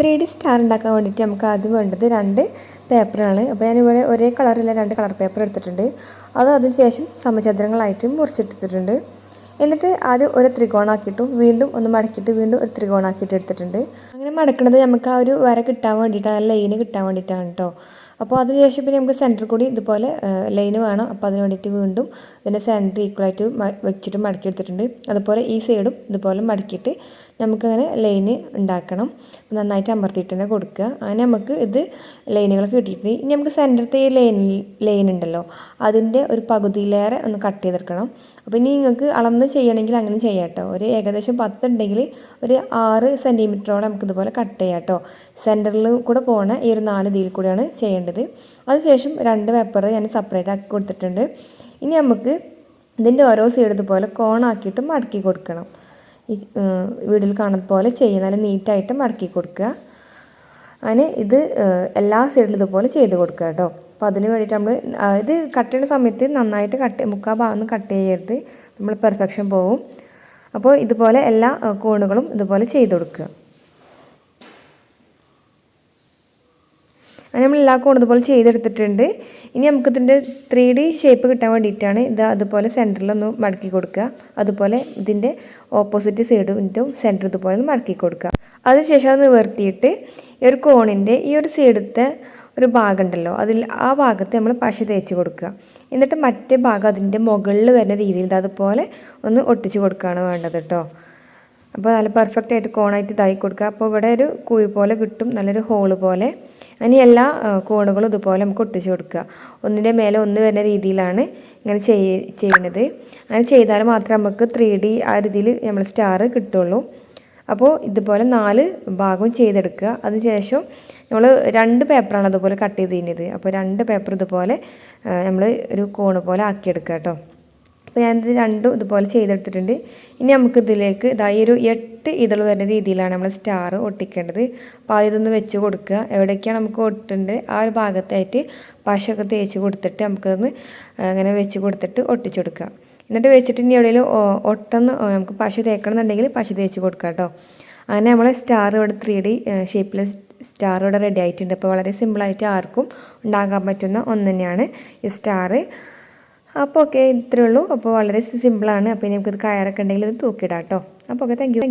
3D star ഉണ്ടാക്കാൻ വേണ്ടിയിട്ട് നമുക്ക് ആദ്യം വേണ്ടത് 2 പേപ്പറാണ്. അപ്പോൾ ഞാനിവിടെ ഒരേ കളറില്ല 2 കളർ പേപ്പർ എടുത്തിട്ടുണ്ട്. അതിനുശേഷം സമചതുരങ്ങളായിട്ട് മുറിച്ചെടുത്തിട്ടുണ്ട്. എന്നിട്ട് ആദ്യം ഒരു ത്രികോണാക്കിയിട്ടും വീണ്ടും ഒന്ന് മടക്കിയിട്ട് വീണ്ടും ഒരു ത്രികോണാക്കിയിട്ട് എടുത്തിട്ടുണ്ട്. അങ്ങനെ മടക്കുന്നത് നമുക്ക് ആ ഒരു വര കിട്ടാൻ വേണ്ടിയിട്ടാണ്, ലൈന് കിട്ടാൻ വേണ്ടിയിട്ടാണ് കേട്ടോ. അപ്പോൾ അതിനുശേഷം പിന്നെ നമുക്ക് സെൻറ്റർ കൂടി ഇതുപോലെ ലൈന് വേണം. അപ്പോൾ അതിന് വേണ്ടിയിട്ട് വീണ്ടും ഇതിൻ്റെ സെൻറ്റർ ഈക്വലായിട്ട് വെച്ചിട്ട് മടക്കി എടുത്തിട്ടുണ്ട്. അതുപോലെ ഈ സൈഡും ഇതുപോലെ മടക്കിയിട്ട് നമുക്കങ്ങനെ ലൈന് ഉണ്ടാക്കണം. നന്നായിട്ട് അമർത്തിയിട്ട് തന്നെ കൊടുക്കുക. അങ്ങനെ നമുക്ക് ഇത് ലൈനുകൾ കിട്ടിയിട്ട് ഇനി നമുക്ക് സെൻറ്ററത്തെ ഈ ലൈൻ ഉണ്ടല്ലോ അതിൻ്റെ ഒരു പകുതിയിലേറെ ഒന്ന് കട്ട് ചെയ്തെടുക്കണം. അപ്പോൾ ഇനി നിങ്ങൾക്ക് അളന്ന് ചെയ്യണമെങ്കിൽ അങ്ങനെ ചെയ്യാം കേട്ടോ. ഒരു ഏകദേശം 10 ഉണ്ടെങ്കിൽ ഒരു 6 സെൻറ്റിമീറ്ററോളം നമുക്ക് ഇതുപോലെ കട്ട് ചെയ്യാം കേട്ടോ. സെൻറ്ററിൽ കൂടെ പോകുന്ന ഈ ഒരു 4 ഇതിൽ കൂടെയാണ് ചെയ്യേണ്ടത്. അതിനുശേഷം 2 പേപ്പർ ഞാൻ സെപ്പറേറ്റ് ആക്കി കൊടുത്തിട്ടുണ്ട്. ഇനി നമുക്ക് ഇതിൻ്റെ ഓരോ സൈഡ് ഇതുപോലെ കോണാക്കിയിട്ട് മടക്കി കൊടുക്കണം. ഈ വീഡിയോയിൽ കാണുന്നത് പോലെ ചെയ്യുക, നല്ല നീറ്റായിട്ട് മടക്കി കൊടുക്കുക. അങ്ങനെ ഇത് എല്ലാ സൈഡിലും ഇതുപോലെ ചെയ്ത് കൊടുക്കുക കേട്ടോ. അപ്പോൾ അതിന് വേണ്ടിയിട്ട് നമ്മൾ ഇത് കട്ട് ചെയ്യുന്ന സമയത്ത് നന്നായിട്ട് മുക്കാൽ ഭാഗം കട്ട് ചെയ്യരുത്, നമ്മൾ പെർഫെക്ഷൻ പോവും. അപ്പോൾ ഇതുപോലെ എല്ലാ കോണുകളും ഇതുപോലെ ചെയ്ത് കൊടുക്കുക. അങ്ങനെ നമ്മൾ എല്ലാ കോണും ഇതുപോലെ ചെയ്തെടുത്തിട്ടുണ്ട്. ഇനി നമുക്കിതിൻ്റെ 3D ഷേപ്പ് കിട്ടാൻ വേണ്ടിയിട്ടാണ് ഇത് അതുപോലെ സെൻറ്ററിലൊന്ന് മടക്കി കൊടുക്കുക. അതുപോലെ ഇതിൻ്റെ ഓപ്പോസിറ്റ് സൈഡിൻ്റെ സെൻറ്റർ ഇതുപോലെ ഒന്ന് മടക്കി കൊടുക്കുക. അതിനുശേഷം അത് നിവർത്തിയിട്ട് ഈ ഒരു കോണിൻ്റെ ഈ ഒരു സൈഡത്തെ ഒരു ഭാഗം ഉണ്ടല്ലോ ആ ഭാഗത്ത് നമ്മൾ പശ തേച്ച് കൊടുക്കുക. എന്നിട്ട് മറ്റേ ഭാഗം അതിൻ്റെ മുകളിൽ വരുന്ന രീതിയിൽ അതുപോലെ ഒന്ന് ഒട്ടിച്ച് കൊടുക്കുകയാണ് വേണ്ടത് കേട്ടോ. അപ്പോൾ നല്ല പെർഫെക്റ്റ് ആയിട്ട് കോണായിട്ട് ഇതാക്കി കൊടുക്കുക. അപ്പോൾ ഇവിടെ ഒരു കുഴി പോലെ കിട്ടും, നല്ലൊരു ഹോള് പോലെ. അങ്ങനെ എല്ലാ കോണുകളും ഇതുപോലെ നമുക്ക് ഒട്ടിച്ച് കൊടുക്കുക. ഒന്നിൻ്റെ മേലെ ഒന്ന് വരുന്ന രീതിയിലാണ് ഇങ്ങനെ ചെയ്യുന്നത്. അങ്ങനെ ചെയ്താൽ മാത്രമേ നമുക്ക് 3D ആ രീതിയിൽ നമ്മൾ സ്റ്റാർ കിട്ടുള്ളൂ. അപ്പോൾ ഇതുപോലെ 4 ഭാഗവും ചെയ്തെടുക്കുക. അതിനുശേഷം നമ്മൾ 2 പേപ്പറാണ് അതുപോലെ കട്ട് ചെയ്ത് കഴിഞ്ഞത്. അപ്പോൾ 2 പേപ്പർ ഇതുപോലെ നമ്മൾ ഒരു കോണ് പോലെ ആക്കിയെടുക്കുക കേട്ടോ. അപ്പോൾ ഞാനിത് 2 ഇതുപോലെ ചെയ്തെടുത്തിട്ടുണ്ട്. ഇനി നമുക്കിതിലേക്ക് ഒരു 8 ഇതൾ വരുന്ന രീതിയിലാണ് നമ്മൾ സ്റ്റാർ ഒട്ടിക്കേണ്ടത്. അപ്പോൾ ഇതൊന്ന് വെച്ച് കൊടുക്കുക. എവിടേക്കാണ് നമുക്ക് ഒട്ടേണ്ടത് ആ ഒരു ഭാഗത്തായിട്ട് പശയൊക്കെ തേച്ച് കൊടുത്തിട്ട് നമുക്കതൊന്ന് അങ്ങനെ വെച്ച് കൊടുത്തിട്ട് ഒട്ടിച്ചു കൊടുക്കുക. എന്നിട്ട് വെച്ചിട്ട് ഇനി എവിടെയെങ്കിലും ഒട്ടൊന്ന് നമുക്ക് പശ തേക്കണമെന്നുണ്ടെങ്കിൽ പശ തേച്ച് കൊടുക്കുക കേട്ടോ. അങ്ങനെ നമ്മളെ സ്റ്റാർ ഇവിടെ 3D ഷേപ്പിൽ സ്റ്റാർ ഇവിടെ റെഡി ആയിട്ടുണ്ട്. അപ്പോൾ വളരെ സിമ്പിളായിട്ട് ആർക്കും ഉണ്ടാക്കാൻ പറ്റുന്ന ഒന്ന് തന്നെയാണ് ഈ സ്റ്റാർ. അപ്പോൾ ഓക്കെ, ഇത്രയേ ഉള്ളൂ. അപ്പോൾ വളരെ സിമ്പിളാണ്. അപ്പോൾ ഇനി നമുക്കിത് കയറൊക്കെ ഉണ്ടെങ്കിൽ ഇത് തൂക്കിയിടാം കേട്ടോ. അപ്പോൾ ഓക്കെ, താങ്ക് യു.